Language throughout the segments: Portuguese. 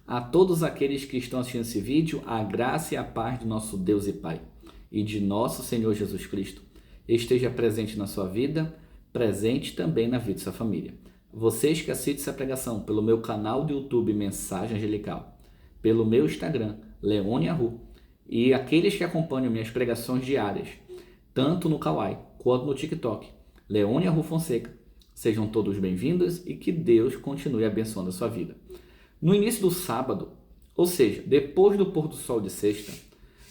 A todos aqueles que estão assistindo esse vídeo, a graça e a paz do nosso Deus e Pai e de nosso Senhor Jesus Cristo esteja presente na sua vida, presente também na vida de sua família. Vocês que assistem essa pregação pelo meu canal do YouTube Mensagem Angelical, pelo meu Instagram, Leone Arru, e aqueles que acompanham minhas pregações diárias, tanto no Kawaii quanto no TikTok, Leone Arru Fonseca, sejam todos bem-vindos e que Deus continue abençoando a sua vida. No início do sábado, ou seja, depois do pôr do sol de sexta,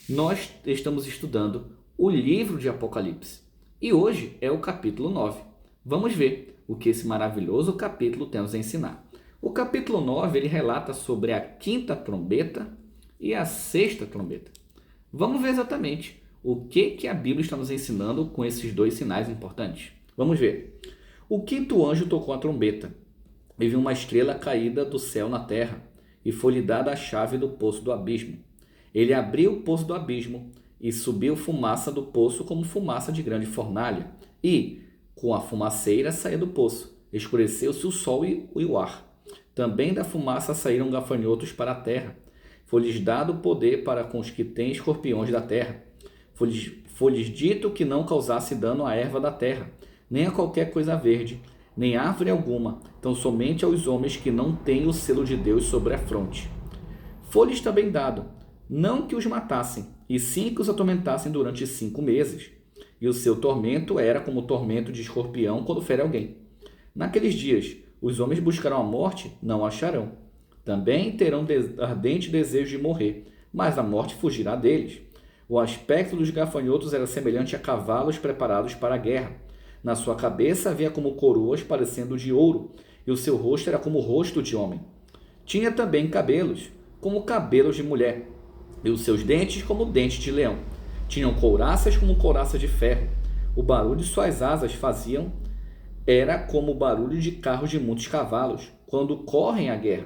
nós estamos estudando o livro de Apocalipse. E hoje é o capítulo 9. Vamos ver o que esse maravilhoso capítulo tem a nos ensinar. O capítulo 9 ele relata sobre a quinta trombeta e a sexta trombeta. Vamos ver exatamente o que a Bíblia está nos ensinando com esses dois sinais importantes. Vamos ver. O quinto anjo tocou a trombeta e viu uma estrela caída do céu na terra, e foi-lhe dada a chave do poço do abismo. Ele abriu o poço do abismo, e subiu fumaça do poço como fumaça de grande fornalha, e, com a fumaceira, saía do poço. Escureceu-se o sol e o ar. Também da fumaça saíram gafanhotos para a terra. Foi-lhes dado poder para com os que têm escorpiões da terra. Foi-lhes dito que não causasse dano à erva da terra, nem a qualquer coisa verde, nem árvore alguma, tão somente aos homens que não têm o selo de Deus sobre a fronte. Foi-lhes também dado, não que os matassem, e sim que os atormentassem durante 5 meses. E o seu tormento era como o tormento de escorpião quando fere alguém. Naqueles dias, os homens buscarão a morte, não a acharão. Também terão ardente desejo de morrer, mas a morte fugirá deles. O aspecto dos gafanhotos era semelhante a cavalos preparados para a guerra. Na sua cabeça havia como coroas parecendo de ouro, e o seu rosto era como o rosto de homem. Tinha também cabelos, como cabelos de mulher, e os seus dentes como dentes de leão. Tinham couraças como couraças de ferro. O barulho de suas asas era como o barulho de carros de muitos cavalos, quando correm à guerra.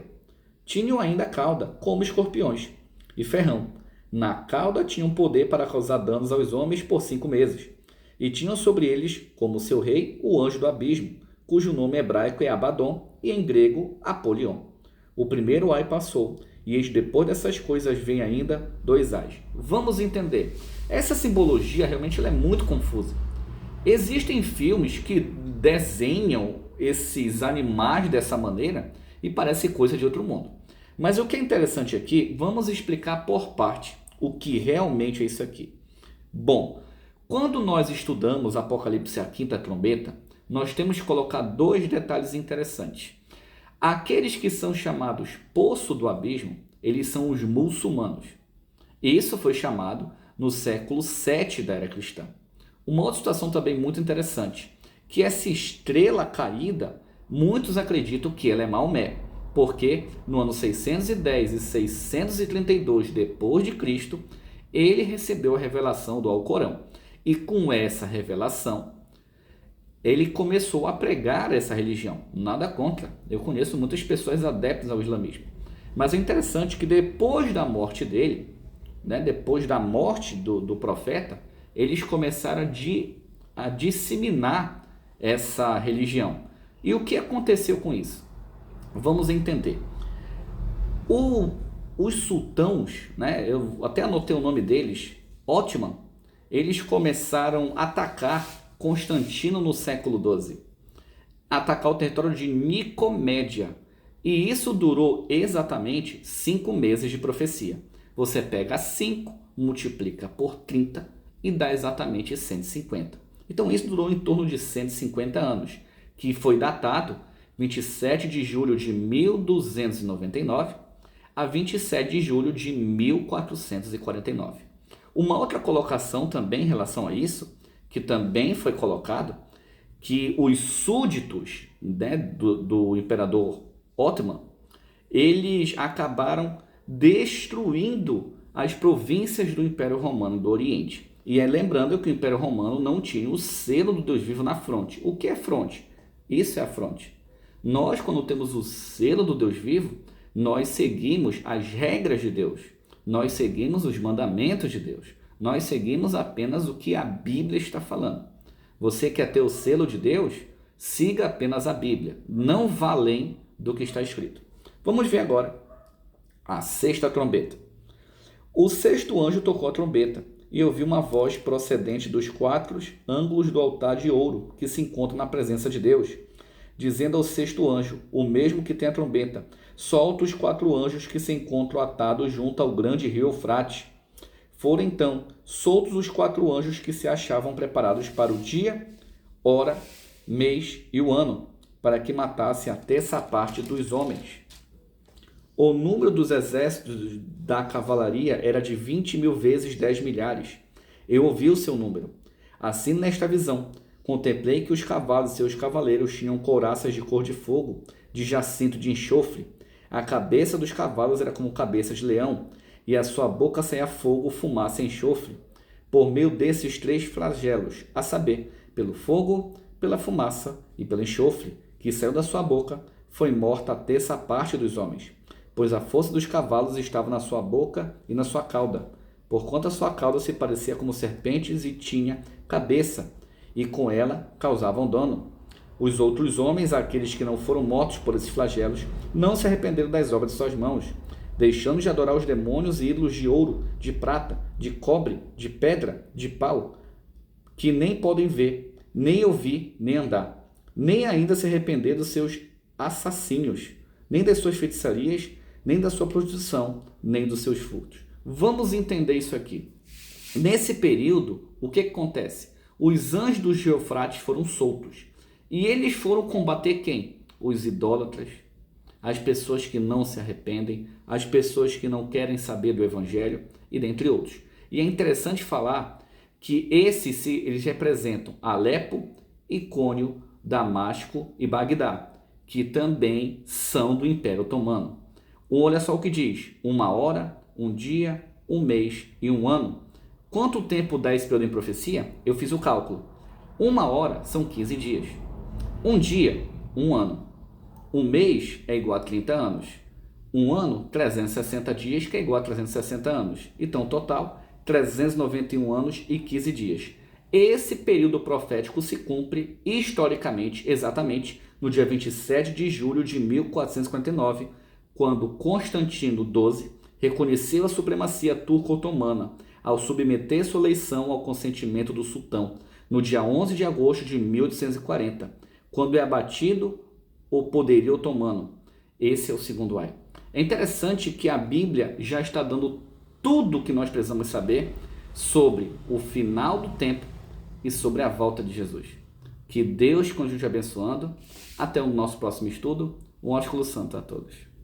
Tinham ainda cauda, como escorpiões, e ferrão. Na cauda tinham poder para causar danos aos homens por 5 meses. E tinham sobre eles, como seu rei, o anjo do abismo, cujo nome hebraico é Abaddon e em grego Apolion. O primeiro ai passou, e eis depois dessas coisas vem ainda 2 ais. Vamos entender. Essa simbologia realmente ela é muito confusa. Existem filmes que desenham esses animais dessa maneira e parece coisa de outro mundo. Mas o que é interessante aqui, vamos explicar por parte o que realmente é isso aqui. Bom, quando nós estudamos Apocalipse, a quinta trombeta, nós temos que colocar 2 detalhes interessantes. Aqueles que são chamados Poço do Abismo, eles são os muçulmanos. Isso foi chamado no século 7 da era cristã. Uma outra situação também muito interessante, que essa estrela caída, muitos acreditam que ela é Maomé, porque no ano 610 e 632 depois de Cristo, ele recebeu a revelação do Alcorão. E com essa revelação, ele começou a pregar essa religião. Nada contra. Eu conheço muitas pessoas adeptas ao islamismo. Mas é interessante que depois da morte dele, depois da morte do profeta, eles começaram a disseminar essa religião. E o que aconteceu com isso? Vamos entender. Os sultãos, eu até anotei o nome deles, Otman, eles começaram a atacar Constantino no século XII, atacar o território de Nicomédia, e isso durou exatamente 5 meses de profecia. Você pega 5, multiplica por 30 e dá exatamente 150. Então isso durou em torno de 150 anos, que foi datado 27 de julho de 1299 a 27 de julho de 1449. Uma outra colocação também em relação a isso, que também foi colocado, que os súditos do imperador Otman, eles acabaram destruindo as províncias do Império Romano do Oriente. E lembrando que o Império Romano não tinha o selo do Deus vivo na fronte. O que é fronte? Isso é a fronte. Nós, quando temos o selo do Deus vivo, nós seguimos as regras de Deus. Nós seguimos os mandamentos de Deus. Nós seguimos apenas o que a Bíblia está falando. Você quer ter o selo de Deus? Siga apenas a Bíblia. Não vá além do que está escrito. Vamos ver agora A sexta trombeta. O sexto anjo tocou a trombeta, e ouvi uma voz procedente dos 4 ângulos do altar de ouro que se encontra na presença de Deus, dizendo ao sexto anjo, o mesmo que tem a trombeta: solta os 4 anjos que se encontram atados junto ao grande rio Eufrates. Foram então soltos os 4 anjos que se achavam preparados para o dia, hora, mês e o ano, para que matasse a terça parte dos homens. O número dos exércitos da cavalaria era de 20.000 vezes 10 milhares. Eu ouvi o seu número. Assim, nesta visão, contemplei que os cavalos e seus cavaleiros tinham couraças de cor de fogo, de jacinto de enxofre. A cabeça dos cavalos era como cabeça de leão, e a sua boca saía fogo, fumaça e enxofre, por meio desses 3 flagelos, a saber, pelo fogo, pela fumaça e pelo enxofre, que saiu da sua boca, foi morta a terça parte dos homens, pois a força dos cavalos estava na sua boca e na sua cauda, porquanto a sua cauda se parecia como serpentes e tinha cabeça, e com ela causavam dano. Os outros homens, aqueles que não foram mortos por esses flagelos, não se arrependeram das obras de suas mãos, deixando de adorar os demônios e ídolos de ouro, de prata, de cobre, de pedra, de pau, que nem podem ver, nem ouvir, nem andar, nem ainda se arrepender dos seus assassínios, nem das suas feitiçarias, nem da sua prostituição, nem dos seus furtos. Vamos entender isso aqui. Nesse período, o que acontece? Os anjos do rio Eufrates foram soltos. E eles foram combater quem? Os idólatras, as pessoas que não se arrependem, as pessoas que não querem saber do evangelho, e dentre outros. E é interessante falar que eles representam Alepo, Icônio, Damasco e Bagdá, que também são do Império Otomano. Olha só o que diz: 1 hora, 1 dia, 1 mês e 1 ano. Quanto tempo dá esse período em profecia? Eu fiz o cálculo. 1 hora são 15 dias. 1 dia, 1 ano. 1 mês é igual a 30 anos. 1 ano, 360 dias, que é igual a 360 anos. Então, total, 391 anos e 15 dias. Esse período profético se cumpre historicamente, exatamente, no dia 27 de julho de 1449, quando Constantino XII reconheceu a supremacia turco-otomana ao submeter sua eleição ao consentimento do sultão, no dia 11 de agosto de 1840, quando é abatido o poderio otomano. Esse é o segundo ai. É interessante que a Bíblia já está dando tudo o que nós precisamos saber sobre o final do tempo e sobre a volta de Jesus. Que Deus continue te abençoando. Até o nosso próximo estudo. Um ósculo santo a todos.